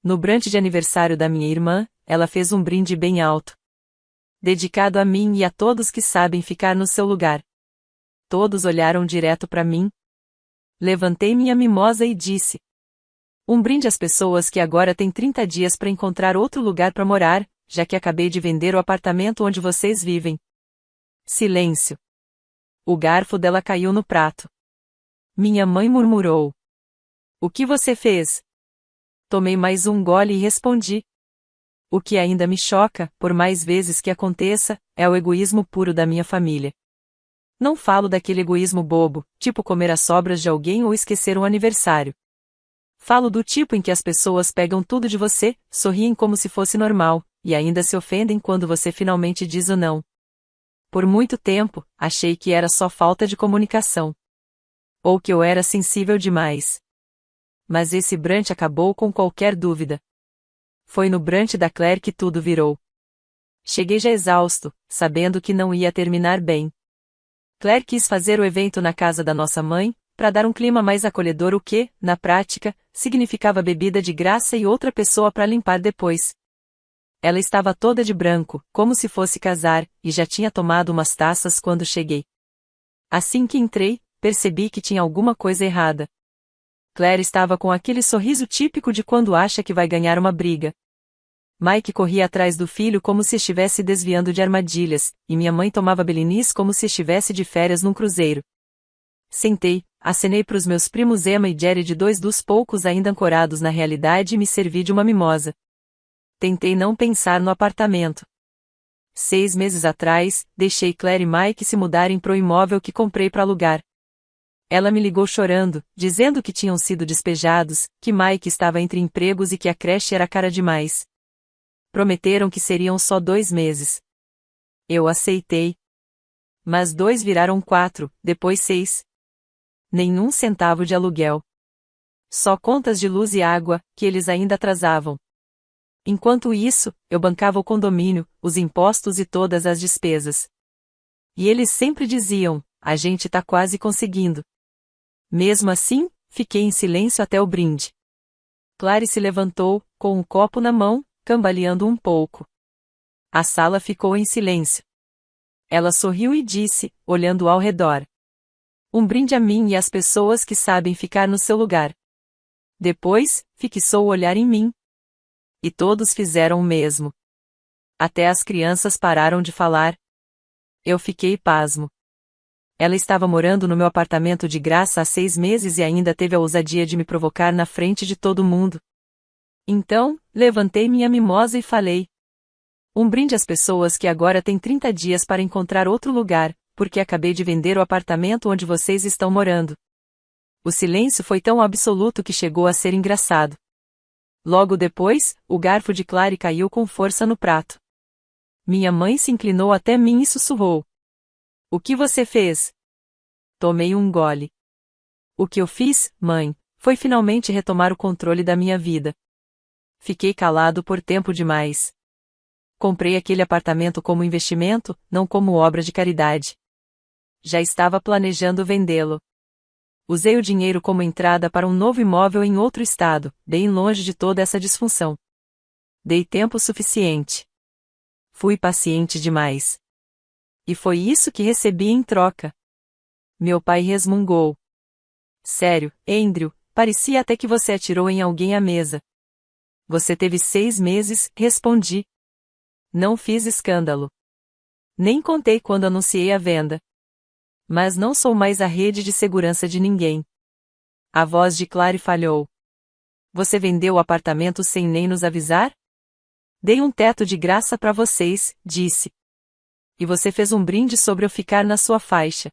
No brunch de aniversário da minha irmã, ela fez um brinde bem alto, dedicado a mim e a todos que sabem ficar no seu lugar. Todos olharam direto para mim. Levantei minha mimosa e disse: um brinde às pessoas que agora têm 30 dias para encontrar outro lugar para morar, já que acabei de vender o apartamento onde vocês vivem. Silêncio. O garfo dela caiu no prato. Minha mãe murmurou: o que você fez? Tomei mais um gole e respondi: o que ainda me choca, por mais vezes que aconteça, é o egoísmo puro da minha família. Não falo daquele egoísmo bobo, tipo comer as sobras de alguém ou esquecer um aniversário. Falo do tipo em que as pessoas pegam tudo de você, sorriem como se fosse normal, e ainda se ofendem quando você finalmente diz o não. Por muito tempo, achei que era só falta de comunicação. Ou que eu era sensível demais. Mas esse brunch acabou com qualquer dúvida. Foi no brunch da Claire que tudo virou. Cheguei já exausto, sabendo que não ia terminar bem. Claire quis fazer o evento na casa da nossa mãe, para dar um clima mais acolhedor, o que, na prática, significava bebida de graça e outra pessoa para limpar depois. Ela estava toda de branco, como se fosse casar, e já tinha tomado umas taças quando cheguei. Assim que entrei, percebi que tinha alguma coisa errada. Claire estava com aquele sorriso típico de quando acha que vai ganhar uma briga. Mike corria atrás do filho como se estivesse desviando de armadilhas, e minha mãe tomava Belinis como se estivesse de férias num cruzeiro. Sentei, acenei para os meus primos Emma e Jerry, de dois dos poucos ainda ancorados na realidade, e me servi de uma mimosa. Tentei não pensar no apartamento. 6 meses atrás, deixei Claire e Mike se mudarem pro imóvel que comprei para alugar. Ela me ligou chorando, dizendo que tinham sido despejados, que Mike estava entre empregos e que a creche era cara demais. Prometeram que seriam só 2 meses. Eu aceitei. Mas 2 viraram 4, depois 6. Nenhum centavo de aluguel. Só contas de luz e água, que eles ainda atrasavam. Enquanto isso, eu bancava o condomínio, os impostos e todas as despesas. E eles sempre diziam: a gente tá quase conseguindo. Mesmo assim, fiquei em silêncio até o brinde. Clary se levantou, com um copo na mão, cambaleando um pouco. A sala ficou em silêncio. Ela sorriu e disse, olhando ao redor: um brinde a mim e às pessoas que sabem ficar no seu lugar. Depois, fixou o olhar em mim. E todos fizeram o mesmo. Até as crianças pararam de falar. Eu fiquei pasmo. Ela estava morando no meu apartamento de graça há 6 meses e ainda teve a ousadia de me provocar na frente de todo mundo. Então, levantei minha mimosa e falei: um brinde às pessoas que agora têm 30 dias para encontrar outro lugar, porque acabei de vender o apartamento onde vocês estão morando. O silêncio foi tão absoluto que chegou a ser engraçado. Logo depois, o garfo de Clary caiu com força no prato. Minha mãe se inclinou até mim e sussurrou: o que você fez? Tomei um gole. O que eu fiz, mãe, foi finalmente retomar o controle da minha vida. Fiquei calado por tempo demais. Comprei aquele apartamento como investimento, não como obra de caridade. Já estava planejando vendê-lo. Usei o dinheiro como entrada para um novo imóvel em outro estado, bem longe de toda essa disfunção. Dei tempo suficiente. Fui paciente demais. E foi isso que recebi em troca. Meu pai resmungou: sério, Andrew, parecia até que você atirou em alguém à mesa. Você teve 6 meses, respondi. Não fiz escândalo. Nem contei quando anunciei a venda. Mas não sou mais a rede de segurança de ninguém. A voz de Clary falhou. Você vendeu o apartamento sem nem nos avisar? Dei um teto de graça para vocês, disse. E você fez um brinde sobre eu ficar na sua faixa.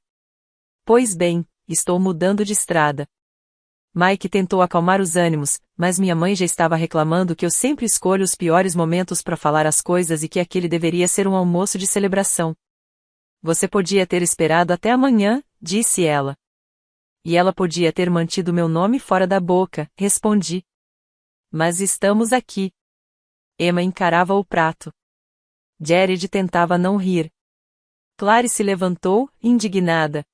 Pois bem, estou mudando de estrada. Mike tentou acalmar os ânimos, mas minha mãe já estava reclamando que eu sempre escolho os piores momentos para falar as coisas e que aquele deveria ser um almoço de celebração. Você podia ter esperado até amanhã, disse ela. E ela podia ter mantido meu nome fora da boca, respondi. Mas estamos aqui. Emma encarava o prato. Jared tentava não rir. Clary se levantou, indignada.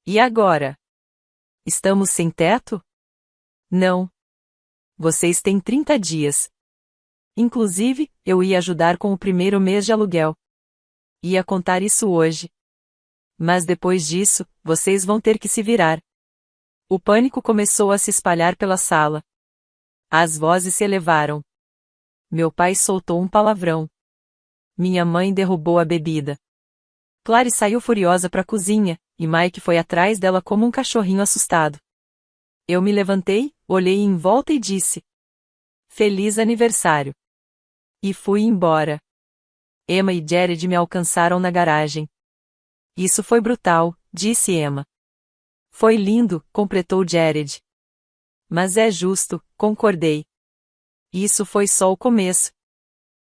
E agora? Estamos sem teto? Não. Vocês têm 30 dias. Inclusive, eu ia ajudar com o primeiro mês de aluguel. Ia contar isso hoje. Mas depois disso, vocês vão ter que se virar. O pânico começou a se espalhar pela sala. As vozes se elevaram. Meu pai soltou um palavrão. Minha mãe derrubou a bebida. Clary saiu furiosa para a cozinha, e Mike foi atrás dela como um cachorrinho assustado. Eu me levantei, olhei em volta e disse: Feliz aniversário. E fui embora. Emma e Jared me alcançaram na garagem. Isso foi brutal, disse Emma. Foi lindo, completou Jared. Mas é justo, concordei. Isso foi só o começo.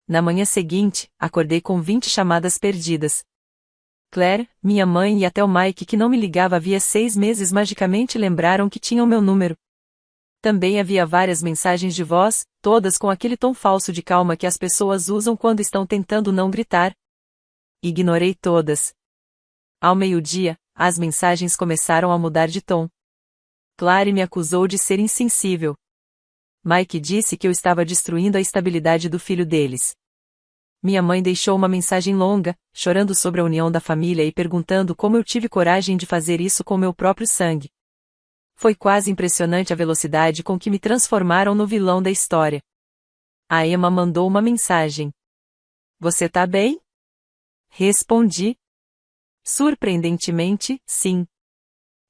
Na manhã seguinte, acordei com 20 chamadas perdidas. Claire, minha mãe e até o Mike, que não me ligava havia 6 meses, magicamente lembraram que tinham meu número. Também havia várias mensagens de voz, todas com aquele tom falso de calma que as pessoas usam quando estão tentando não gritar. Ignorei todas. Ao meio-dia, as mensagens começaram a mudar de tom. Clary me acusou de ser insensível. Mike disse que eu estava destruindo a estabilidade do filho deles. Minha mãe deixou uma mensagem longa, chorando sobre a união da família e perguntando como eu tive coragem de fazer isso com meu próprio sangue. Foi quase impressionante a velocidade com que me transformaram no vilão da história. A Emma mandou uma mensagem. Você tá bem? Respondi. Surpreendentemente, sim.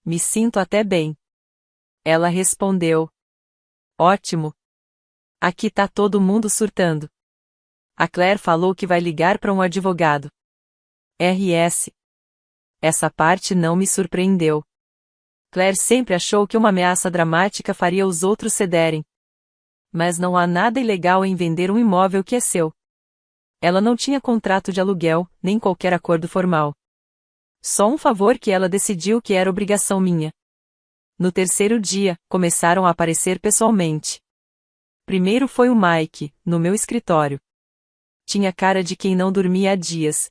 Me sinto até bem. Ela respondeu. Ótimo. Aqui tá todo mundo surtando. A Claire falou que vai ligar para um advogado. RS. Essa parte não me surpreendeu. Claire sempre achou que uma ameaça dramática faria os outros cederem. Mas não há nada ilegal em vender um imóvel que é seu. Ela não tinha contrato de aluguel, nem qualquer acordo formal. Só um favor que ela decidiu que era obrigação minha. No terceiro dia, começaram a aparecer pessoalmente. Primeiro foi o Mike, no meu escritório. Tinha cara de quem não dormia há dias.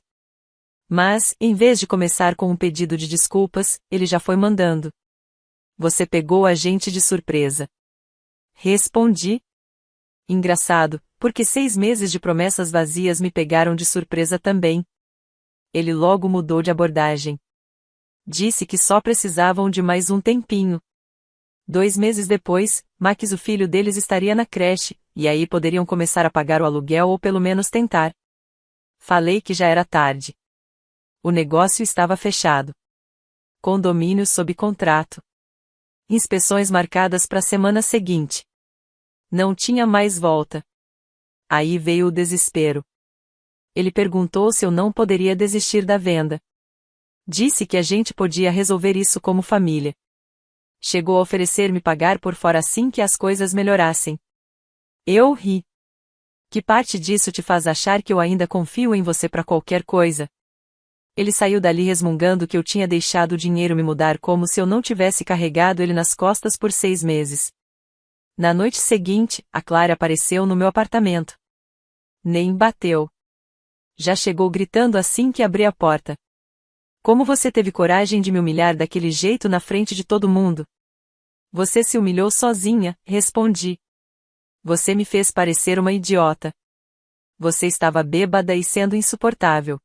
Mas, em vez de começar com um pedido de desculpas, ele já foi mandando. Você pegou a gente de surpresa. Respondi. Engraçado, porque 6 meses de promessas vazias me pegaram de surpresa também. Ele logo mudou de abordagem. Disse que só precisavam de mais um tempinho. 2 meses depois, Max, o filho deles, estaria na creche, e aí poderiam começar a pagar o aluguel ou pelo menos tentar. Falei que já era tarde. O negócio estava fechado. Condomínio sob contrato. Inspeções marcadas para a semana seguinte. Não tinha mais volta. Aí veio o desespero. Ele perguntou se eu não poderia desistir da venda. Disse que a gente podia resolver isso como família. Chegou a oferecer-me pagar por fora assim que as coisas melhorassem. Eu ri. Que parte disso te faz achar que eu ainda confio em você para qualquer coisa? Ele saiu dali resmungando que eu tinha deixado o dinheiro me mudar como se eu não tivesse carregado ele nas costas por 6 meses. Na noite seguinte, a Clara apareceu no meu apartamento. Nem bateu. Já chegou gritando assim que abri a porta. Como você teve coragem de me humilhar daquele jeito na frente de todo mundo? Você se humilhou sozinha, respondi. Você me fez parecer uma idiota. Você estava bêbada e sendo insuportável.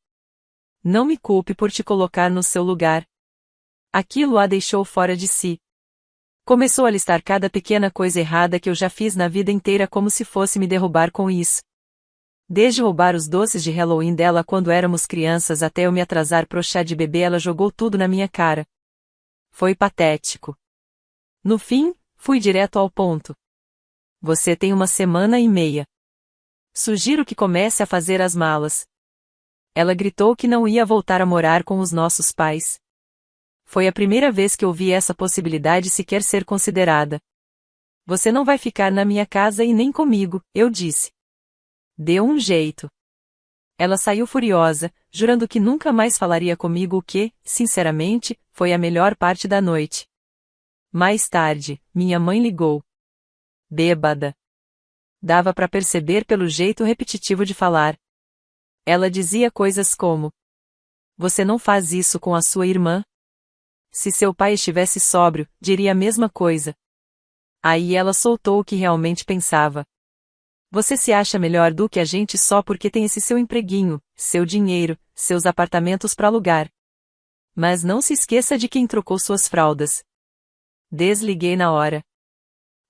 Não me culpe por te colocar no seu lugar. Aquilo a deixou fora de si. Começou a listar cada pequena coisa errada que eu já fiz na vida inteira como se fosse me derrubar com isso. Desde roubar os doces de Halloween dela quando éramos crianças até eu me atrasar pro chá de bebê, ela jogou tudo na minha cara. Foi patético. No fim, fui direto ao ponto. Você tem 1 semana e meia. Sugiro que comece a fazer as malas. Ela gritou que não ia voltar a morar com os nossos pais. Foi a primeira vez que ouvi essa possibilidade sequer ser considerada. Você não vai ficar na minha casa e nem comigo, eu disse. Deu um jeito. Ela saiu furiosa, jurando que nunca mais falaria comigo, o que, sinceramente, foi a melhor parte da noite. Mais tarde, minha mãe ligou. Bêbada. Dava para perceber pelo jeito repetitivo de falar. Ela dizia coisas como: Você não faz isso com a sua irmã? Se seu pai estivesse sóbrio, diria a mesma coisa. Aí ela soltou o que realmente pensava. Você se acha melhor do que a gente só porque tem esse seu empreguinho, seu dinheiro, seus apartamentos para alugar. Mas não se esqueça de quem trocou suas fraldas. Desliguei na hora.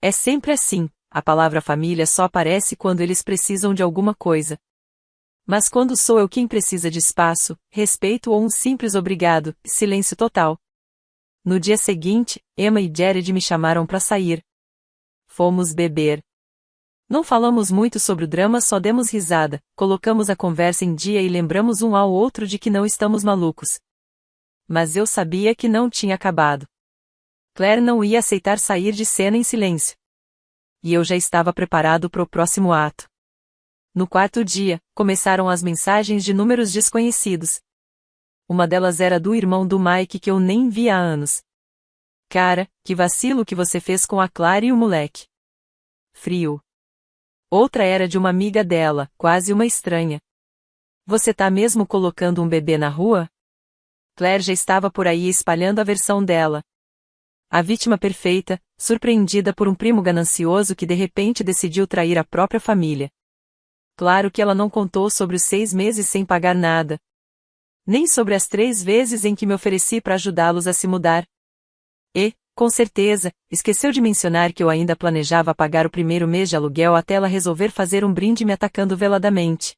É sempre assim, a palavra família só aparece quando eles precisam de alguma coisa. Mas quando sou eu quem precisa de espaço, respeito ou um simples obrigado, silêncio total. No dia seguinte, Emma e Jared me chamaram para sair. Fomos beber. Não falamos muito sobre o drama, só demos risada, colocamos a conversa em dia e lembramos um ao outro de que não estamos malucos. Mas eu sabia que não tinha acabado. Claire não ia aceitar sair de cena em silêncio. E eu já estava preparado para o próximo ato. No quarto dia, começaram as mensagens de números desconhecidos. Uma delas era do irmão do Mike que eu nem via há anos. Cara, que vacilo que você fez com a Claire e o moleque. Frio. Outra era de uma amiga dela, quase uma estranha. Você tá mesmo colocando um bebê na rua? Claire já estava por aí espalhando a versão dela. A vítima perfeita, surpreendida por um primo ganancioso que de repente decidiu trair a própria família. Claro que ela não contou sobre os 6 meses sem pagar nada. Nem sobre as 3 vezes em que me ofereci para ajudá-los a se mudar. E, com certeza, esqueceu de mencionar que eu ainda planejava pagar o primeiro mês de aluguel até ela resolver fazer um brinde me atacando veladamente.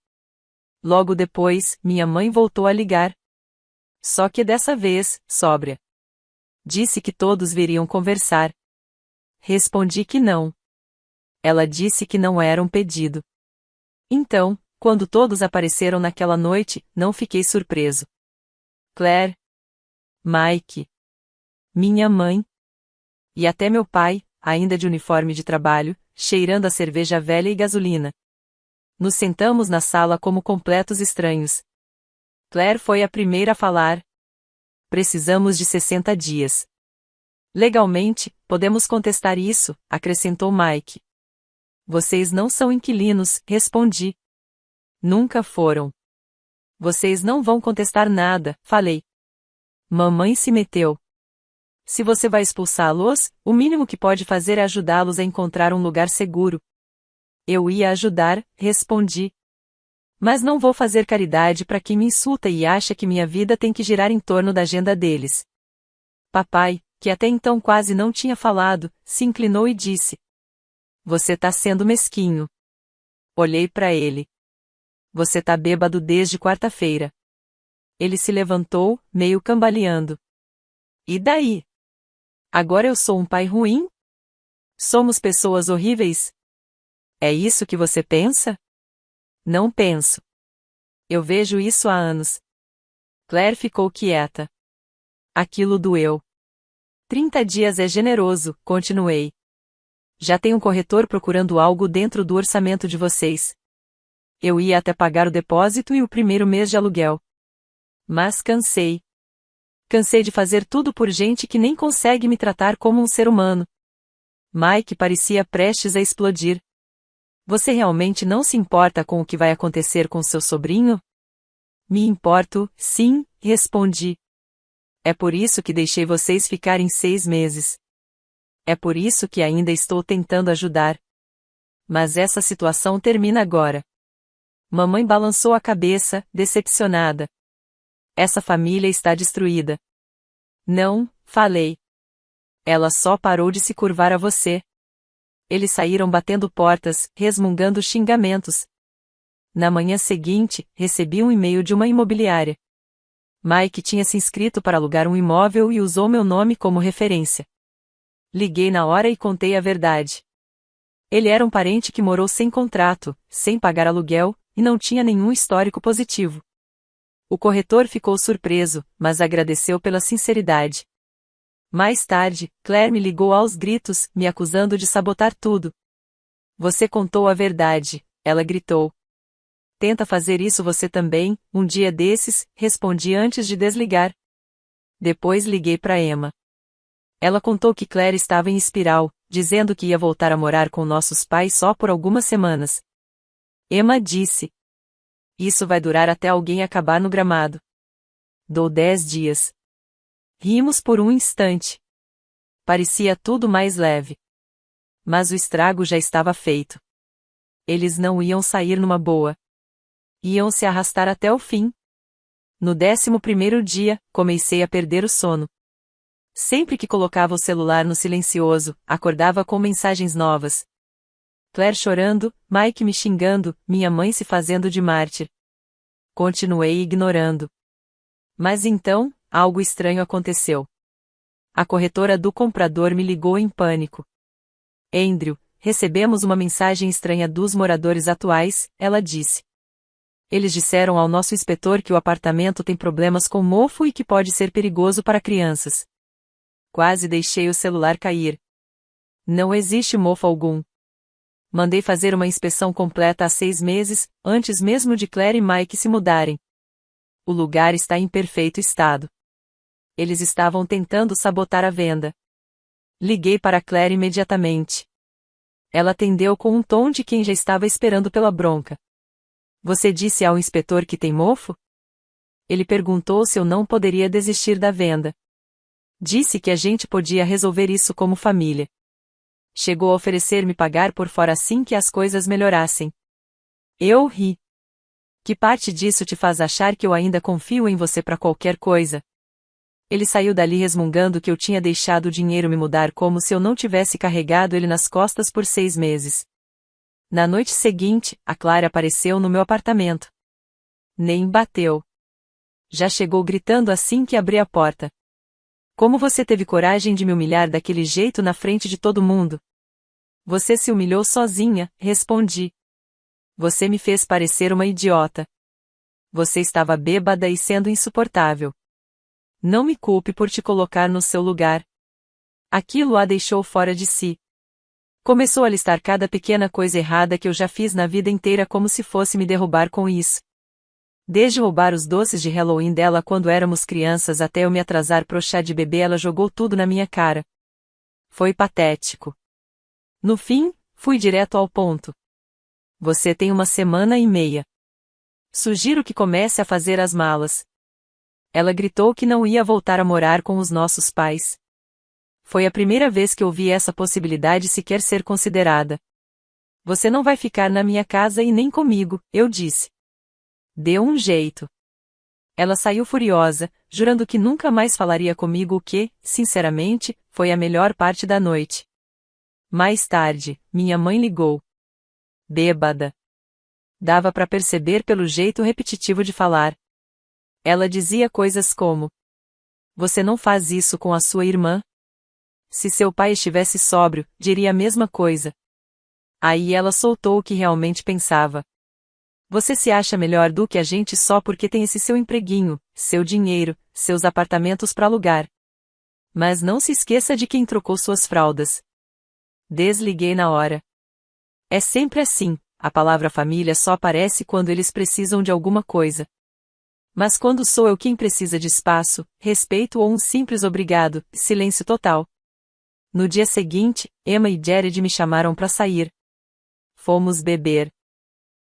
Logo depois, minha mãe voltou a ligar. Só que dessa vez, sóbria. Disse que todos viriam conversar. Respondi que não. Ela disse que não era um pedido. Então, quando todos apareceram naquela noite, não fiquei surpreso. Claire, Mike, minha mãe e até meu pai, ainda de uniforme de trabalho, cheirando a cerveja velha e gasolina. Nos sentamos na sala como completos estranhos. Claire foi a primeira a falar. Precisamos de 60 dias. Legalmente, podemos contestar isso, acrescentou Mike. Vocês não são inquilinos, respondi. Nunca foram. Vocês não vão contestar nada, falei. Mamãe se meteu. Se você vai expulsá-los, o mínimo que pode fazer é ajudá-los a encontrar um lugar seguro. Eu ia ajudar, respondi. Mas não vou fazer caridade para quem me insulta e acha que minha vida tem que girar em torno da agenda deles. Papai, que até então quase não tinha falado, se inclinou e disse: Você tá sendo mesquinho. Olhei para ele. Você tá bêbado desde quarta-feira. Ele se levantou, meio cambaleando. E daí? Agora eu sou um pai ruim? Somos pessoas horríveis? É isso que você pensa? Não penso. Eu vejo isso há anos. Claire ficou quieta. Aquilo doeu. 30 dias é generoso, continuei. Já tem um corretor procurando algo dentro do orçamento de vocês. Eu ia até pagar o depósito e o primeiro mês de aluguel. Mas cansei. Cansei de fazer tudo por gente que nem consegue me tratar como um ser humano. Mike parecia prestes a explodir. Você realmente não se importa com o que vai acontecer com seu sobrinho? Me importo, sim, respondi. É por isso que deixei vocês ficarem 6 meses. É por isso que ainda estou tentando ajudar. Mas essa situação termina agora. Mamãe balançou a cabeça, decepcionada. Essa família está destruída. Não, falei. Ela só parou de se curvar a você. Eles saíram batendo portas, resmungando xingamentos. Na manhã seguinte, recebi um e-mail de uma imobiliária. Mike tinha se inscrito para alugar um imóvel e usou meu nome como referência. Liguei na hora e contei a verdade. Ele era um parente que morou sem contrato, sem pagar aluguel, e não tinha nenhum histórico positivo. O corretor ficou surpreso, mas agradeceu pela sinceridade. Mais tarde, Claire me ligou aos gritos, me acusando de sabotar tudo. Você contou a verdade, ela gritou. Tenta fazer isso você também, um dia desses, respondi antes de desligar. Depois liguei para Emma. Ela contou que Claire estava em espiral, dizendo que ia voltar a morar com nossos pais só por algumas semanas. Emma disse: Isso vai durar até alguém acabar no gramado. Dou 10 dias. Rimos por um instante. Parecia tudo mais leve. Mas o estrago já estava feito. Eles não iam sair numa boa. Iam se arrastar até o fim. No 11º dia, comecei a perder o sono. Sempre que colocava o celular no silencioso, acordava com mensagens novas. Claire chorando, Mike me xingando, minha mãe se fazendo de mártir. Continuei ignorando. Mas então, algo estranho aconteceu. A corretora do comprador me ligou em pânico. Andrew, recebemos uma mensagem estranha dos moradores atuais, ela disse. Eles disseram ao nosso inspetor que o apartamento tem problemas com mofo e que pode ser perigoso para crianças. Quase deixei o celular cair. Não existe mofo algum. Mandei fazer uma inspeção completa há 6 meses, antes mesmo de Claire e Mike se mudarem. O lugar está em perfeito estado. Eles estavam tentando sabotar a venda. Liguei para Claire imediatamente. Ela atendeu com um tom de quem já estava esperando pela bronca. Você disse ao inspetor que tem mofo? Ele perguntou se eu não poderia desistir da venda. Disse que a gente podia resolver isso como família. Chegou a oferecer-me pagar por fora assim que as coisas melhorassem. Eu ri. Que parte disso te faz achar que eu ainda confio em você para qualquer coisa? Ele saiu dali resmungando que eu tinha deixado o dinheiro me mudar como se eu não tivesse carregado ele nas costas por 6 meses. Na noite seguinte, a Clara apareceu no meu apartamento. Nem bateu. Já chegou gritando assim que abri a porta. Como você teve coragem de me humilhar daquele jeito na frente de todo mundo? Você se humilhou sozinha, respondi. Você me fez parecer uma idiota. Você estava bêbada e sendo insuportável. Não me culpe por te colocar no seu lugar. Aquilo a deixou fora de si. Começou a listar cada pequena coisa errada que eu já fiz na vida inteira como se fosse me derrubar com isso. Desde roubar os doces de Halloween dela quando éramos crianças até eu me atrasar pro chá de bebê, ela jogou tudo na minha cara. Foi patético. No fim, fui direto ao ponto. Você tem 1 semana e meia. Sugiro que comece a fazer as malas. Ela gritou que não ia voltar a morar com os nossos pais. Foi a primeira vez que ouvi essa possibilidade sequer ser considerada. Você não vai ficar na minha casa e nem comigo, eu disse. Deu um jeito. Ela saiu furiosa, jurando que nunca mais falaria comigo, o que, sinceramente, foi a melhor parte da noite. Mais tarde, minha mãe ligou. Bêbada. Dava para perceber pelo jeito repetitivo de falar. Ela dizia coisas como: Você não faz isso com a sua irmã? Se seu pai estivesse sóbrio, diria a mesma coisa. Aí ela soltou o que realmente pensava. Você se acha melhor do que a gente só porque tem esse seu empreguinho, seu dinheiro, seus apartamentos para alugar. Mas não se esqueça de quem trocou suas fraldas. Desliguei na hora. É sempre assim, a palavra família só aparece quando eles precisam de alguma coisa. Mas quando sou eu quem precisa de espaço, respeito ou um simples obrigado, silêncio total. No dia seguinte, Emma e Jared me chamaram para sair. Fomos beber.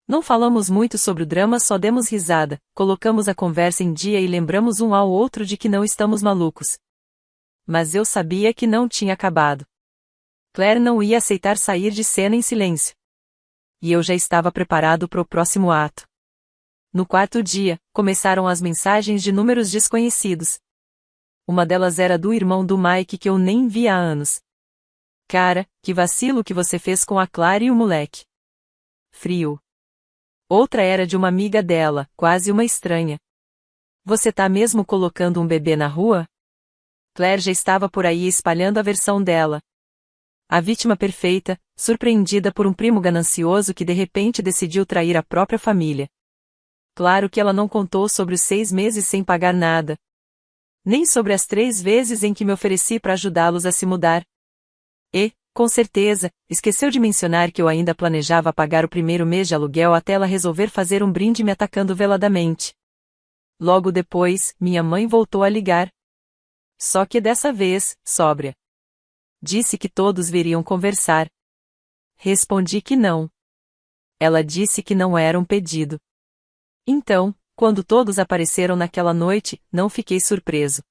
Não falamos muito sobre o drama, só demos risada, colocamos a conversa em dia e lembramos um ao outro de que não estamos malucos. Mas eu sabia que não tinha acabado. Claire não ia aceitar sair de cena em silêncio. E eu já estava preparado para o próximo ato. No 4º dia, começaram as mensagens de números desconhecidos. Uma delas era do irmão do Mike que eu nem via há anos. Cara, que vacilo que você fez com a Clara e o moleque. Frio. Outra era de uma amiga dela, quase uma estranha. Você tá mesmo colocando um bebê na rua? Claire já estava por aí espalhando a versão dela. A vítima perfeita, surpreendida por um primo ganancioso que de repente decidiu trair a própria família. Claro que ela não contou sobre os 6 meses sem pagar nada. Nem sobre as 3 vezes em que me ofereci para ajudá-los a se mudar. E, com certeza, esqueceu de mencionar que eu ainda planejava pagar o primeiro mês de aluguel até ela resolver fazer um brinde me atacando veladamente. Logo depois, minha mãe voltou a ligar. Só que dessa vez, sóbria. Disse que todos viriam conversar. Respondi que não. Ela disse que não era um pedido. Então, quando todos apareceram naquela noite, não fiquei surpreso.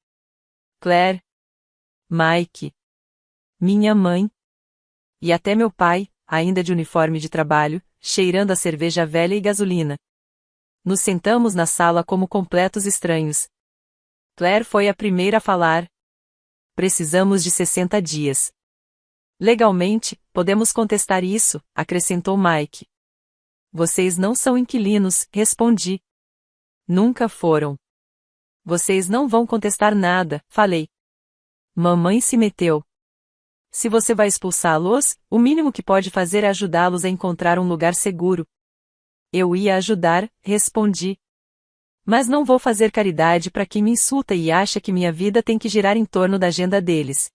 Claire, Mike, minha mãe E até meu pai, ainda de uniforme de trabalho, cheirando a cerveja velha e gasolina. Nos sentamos na sala como completos estranhos. Claire foi a primeira a falar. Precisamos de 60 dias. Legalmente, podemos contestar isso, acrescentou Mike. Vocês não são inquilinos, respondi. Nunca foram. Vocês não vão contestar nada, falei. Mamãe se meteu. Se você vai expulsá-los, o mínimo que pode fazer é ajudá-los a encontrar um lugar seguro. Eu ia ajudar, respondi. Mas não vou fazer caridade para quem me insulta e acha que minha vida tem que girar em torno da agenda deles.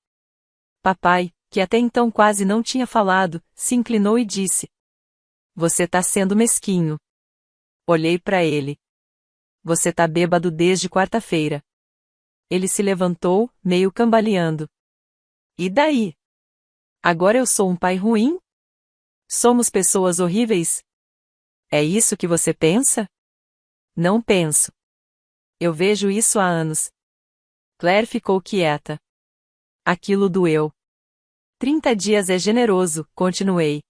Papai, que até então quase não tinha falado, se inclinou e disse: Você tá sendo mesquinho. Olhei para ele. Você tá bêbado desde quarta-feira. Ele se levantou, meio cambaleando. E daí? Agora eu sou um pai ruim? Somos pessoas horríveis? É isso que você pensa? Não penso. Eu vejo isso há anos. Claire ficou quieta. Aquilo doeu. 30 dias é generoso, continuei.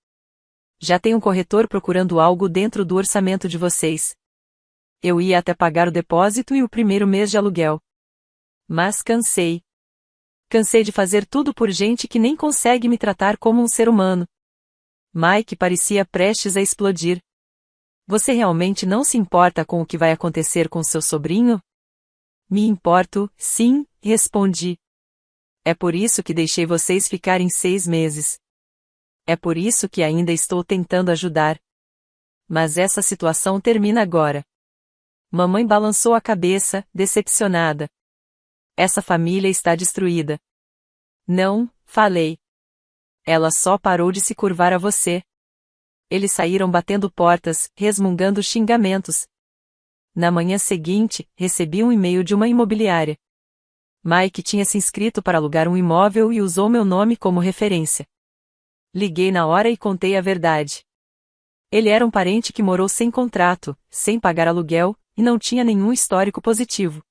Já tem um corretor procurando algo dentro do orçamento de vocês. Eu ia até pagar o depósito e o primeiro mês de aluguel. Mas cansei. Cansei de fazer tudo por gente que nem consegue me tratar como um ser humano. Mike parecia prestes a explodir. Você realmente não se importa com o que vai acontecer com seu sobrinho? Me importo, sim, respondi. É por isso que deixei vocês ficarem 6 meses. É por isso que ainda estou tentando ajudar. Mas essa situação termina agora. Mamãe balançou a cabeça, decepcionada. Essa família está destruída. Não, falei. Ela só parou de se curvar a você. Eles saíram batendo portas, resmungando xingamentos. Na manhã seguinte, recebi um e-mail de uma imobiliária. Mike tinha se inscrito para alugar um imóvel e usou meu nome como referência. Liguei na hora e contei a verdade. Ele era um parente que morou sem contrato, sem pagar aluguel, e não tinha nenhum histórico positivo.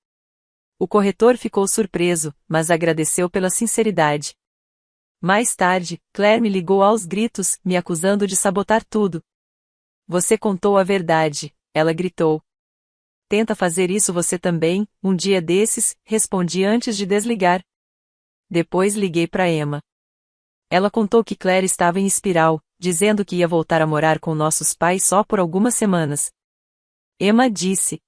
O corretor ficou surpreso, mas agradeceu pela sinceridade. Mais tarde, Claire me ligou aos gritos, me acusando de sabotar tudo. Você contou a verdade, ela gritou. Tenta fazer isso você também, um dia desses, respondi antes de desligar. Depois liguei para Emma. Ela contou que Claire estava em espiral, dizendo que ia voltar a morar com nossos pais só por algumas semanas. Emma disse: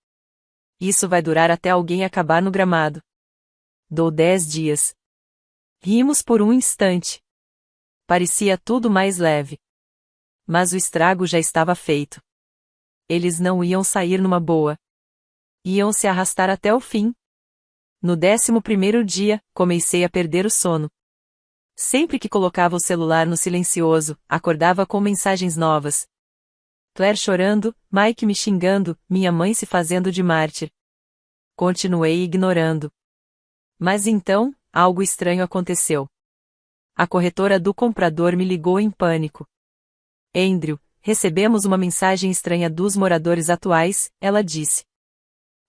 Isso vai durar até alguém acabar no gramado. Dou 10 dias. Rimos por um instante. Parecia tudo mais leve. Mas o estrago já estava feito. Eles não iam sair numa boa. Iam se arrastar até o fim. No 11º dia, comecei a perder o sono. Sempre que colocava o celular no silencioso, acordava com mensagens novas. Claire chorando, Mike me xingando, minha mãe se fazendo de mártir. Continuei ignorando. Mas então, algo estranho aconteceu. A corretora do comprador me ligou em pânico. Andrew, recebemos uma mensagem estranha dos moradores atuais, ela disse.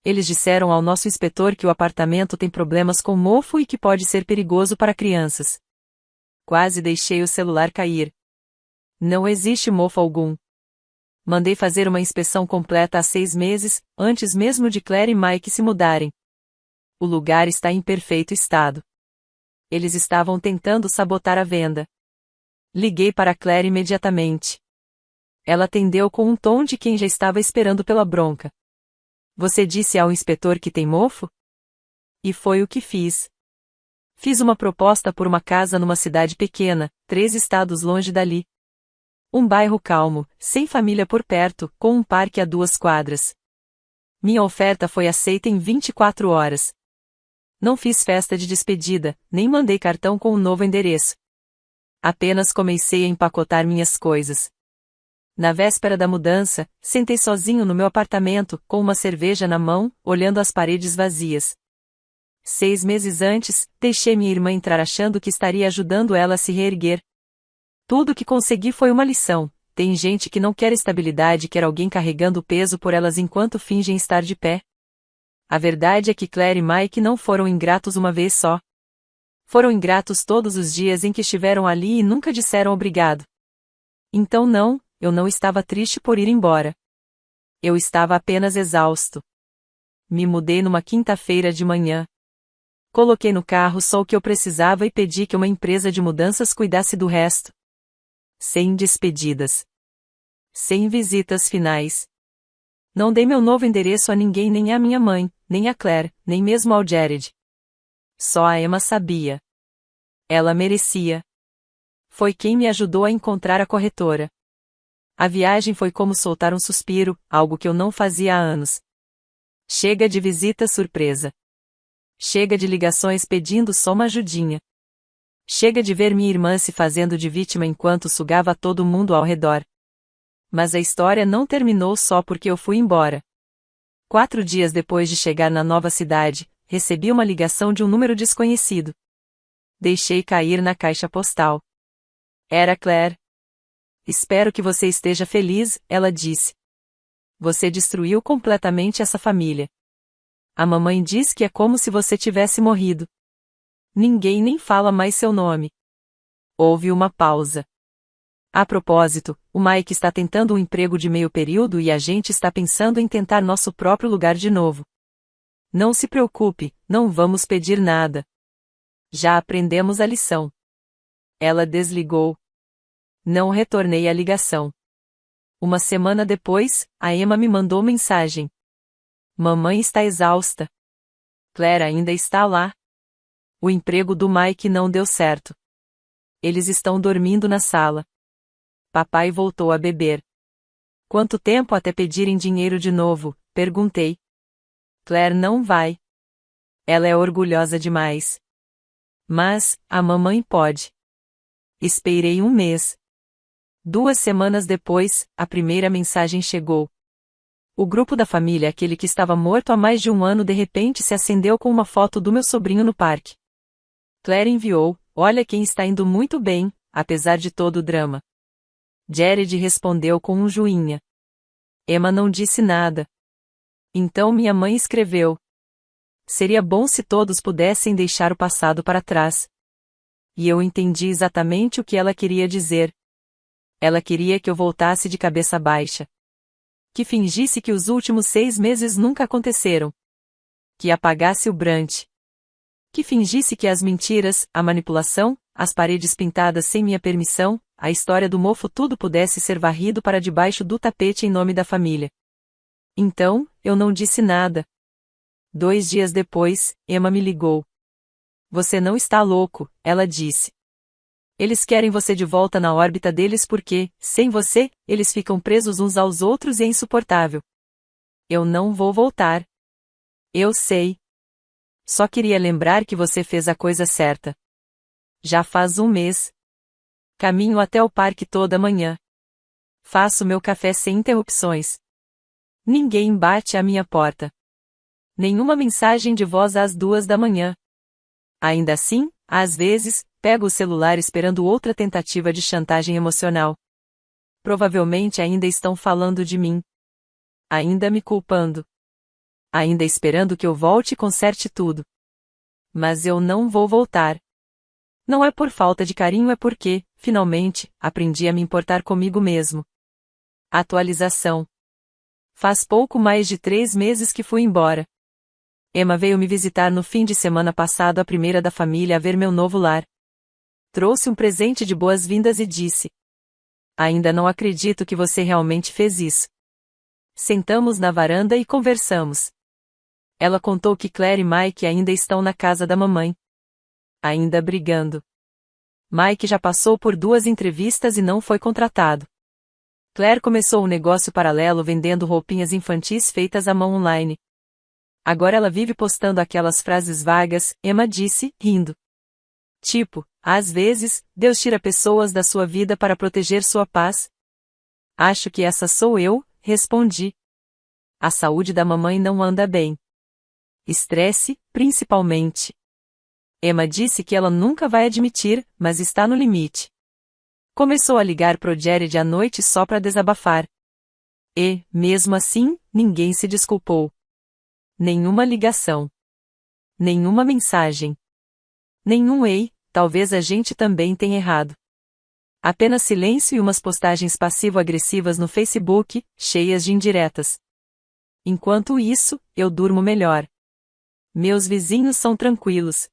Eles disseram ao nosso inspetor que o apartamento tem problemas com mofo e que pode ser perigoso para crianças. Quase deixei o celular cair. Não existe mofo algum. Mandei fazer uma inspeção completa há 6 meses, antes mesmo de Claire e Mike se mudarem. O lugar está em perfeito estado. Eles estavam tentando sabotar a venda. Liguei para Claire imediatamente. Ela atendeu com um tom de quem já estava esperando pela bronca. Você disse ao inspetor que tem mofo? E foi o que fiz. Fiz uma proposta por uma casa numa cidade pequena, 3 estados longe dali. Um bairro calmo, sem família por perto, com um parque a 2 quadras. Minha oferta foi aceita em 24 horas. Não fiz festa de despedida, nem mandei cartão com um novo endereço. Apenas comecei a empacotar minhas coisas. Na véspera da mudança, sentei sozinho no meu apartamento, com uma cerveja na mão, olhando as paredes vazias. 6 meses antes, deixei minha irmã entrar achando que estaria ajudando ela a se reerguer. Tudo que consegui foi uma lição. Tem gente que não quer estabilidade e quer alguém carregando o peso por elas enquanto fingem estar de pé. A verdade é que Claire e Mike não foram ingratos uma vez só. Foram ingratos todos os dias em que estiveram ali e nunca disseram obrigado. Então não, eu não estava triste por ir embora. Eu estava apenas exausto. Me mudei numa quinta-feira de manhã. Coloquei no carro só o que eu precisava e pedi que uma empresa de mudanças cuidasse do resto. Sem despedidas. Sem visitas finais. Não dei meu novo endereço a ninguém, nem à minha mãe, nem a Claire, nem mesmo ao Jared. Só a Emma sabia. Ela merecia. Foi quem me ajudou a encontrar a corretora. A viagem foi como soltar um suspiro, algo que eu não fazia há anos. Chega de visita surpresa. Chega de ligações pedindo só uma ajudinha. Chega de ver minha irmã se fazendo de vítima enquanto sugava todo mundo ao redor. Mas a história não terminou só porque eu fui embora. 4 dias depois de chegar na nova cidade, recebi uma ligação de um número desconhecido. Deixei cair na caixa postal. Era Claire. Espero que você esteja feliz, ela disse. Você destruiu completamente essa família. A mamãe diz que é como se você tivesse morrido. Ninguém nem fala mais seu nome. Houve uma pausa. A propósito, o Mike está tentando um emprego de meio período e a gente está pensando em tentar nosso próprio lugar de novo. Não se preocupe, não vamos pedir nada. Já aprendemos a lição. Ela desligou. Não retornei a ligação. Uma semana depois, a Emma me mandou mensagem. Mamãe está exausta. Claire ainda está lá. O emprego do Mike não deu certo. Eles estão dormindo na sala. Papai voltou a beber. Quanto tempo até pedirem dinheiro de novo? Perguntei. Claire não vai. Ela é orgulhosa demais. Mas, a mamãe pode. Esperei um mês. 2 semanas depois, a primeira mensagem chegou. O grupo da família, aquele que estava morto há mais de um ano, de repente se acendeu com uma foto do meu sobrinho no parque. Claire enviou: olha quem está indo muito bem, apesar de todo o drama. Jared respondeu com um joinha. Emma não disse nada. Então minha mãe escreveu: seria bom se todos pudessem deixar o passado para trás. E eu entendi exatamente o que ela queria dizer. Ela queria que eu voltasse de cabeça baixa. Que fingisse que os últimos 6 meses nunca aconteceram. Que apagasse o Brant. Que fingisse que as mentiras, a manipulação, as paredes pintadas sem minha permissão, a história do mofo, tudo pudesse ser varrido para debaixo do tapete em nome da família. Então, eu não disse nada. 2 dias depois, Emma me ligou. Você não está louco, ela disse. Eles querem você de volta na órbita deles porque, sem você, eles ficam presos uns aos outros e é insuportável. Eu não vou voltar. Eu sei. Só queria lembrar que você fez a coisa certa. Já faz um mês. Caminho até o parque toda manhã. Faço meu café sem interrupções. Ninguém bate à minha porta. Nenhuma mensagem de voz às 2 da manhã. Ainda assim, às vezes, pego o celular esperando outra tentativa de chantagem emocional. Provavelmente ainda estão falando de mim. Ainda me culpando. Ainda esperando que eu volte e conserte tudo. Mas eu não vou voltar. Não é por falta de carinho, é porque, finalmente, aprendi a me importar comigo mesmo. Atualização. Faz pouco mais de 3 meses que fui embora. Emma veio me visitar no fim de semana passado, a primeira da família a ver meu novo lar. Trouxe um presente de boas-vindas e disse: ainda não acredito que você realmente fez isso. Sentamos na varanda e conversamos. Ela contou que Claire e Mike ainda estão na casa da mamãe. Ainda brigando. Mike já passou por 2 entrevistas e não foi contratado. Claire começou um negócio paralelo vendendo roupinhas infantis feitas à mão online. Agora ela vive postando aquelas frases vagas, Emma disse, rindo. Tipo, às vezes, Deus tira pessoas da sua vida para proteger sua paz. Acho que essa sou eu, respondi. A saúde da mamãe não anda bem. Estresse, principalmente. Emma disse que ela nunca vai admitir, mas está no limite. Começou a ligar pro Jared à noite só para desabafar. E, mesmo assim, ninguém se desculpou. Nenhuma ligação. Nenhuma mensagem. Nenhum ei, talvez a gente também tenha errado. Apenas silêncio e umas postagens passivo-agressivas no Facebook, cheias de indiretas. Enquanto isso, eu durmo melhor. Meus vizinhos são tranquilos.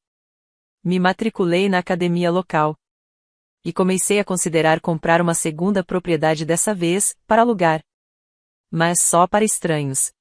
Me matriculei na academia local. E comecei a considerar comprar uma segunda propriedade dessa vez, para alugar. Mas só para estranhos.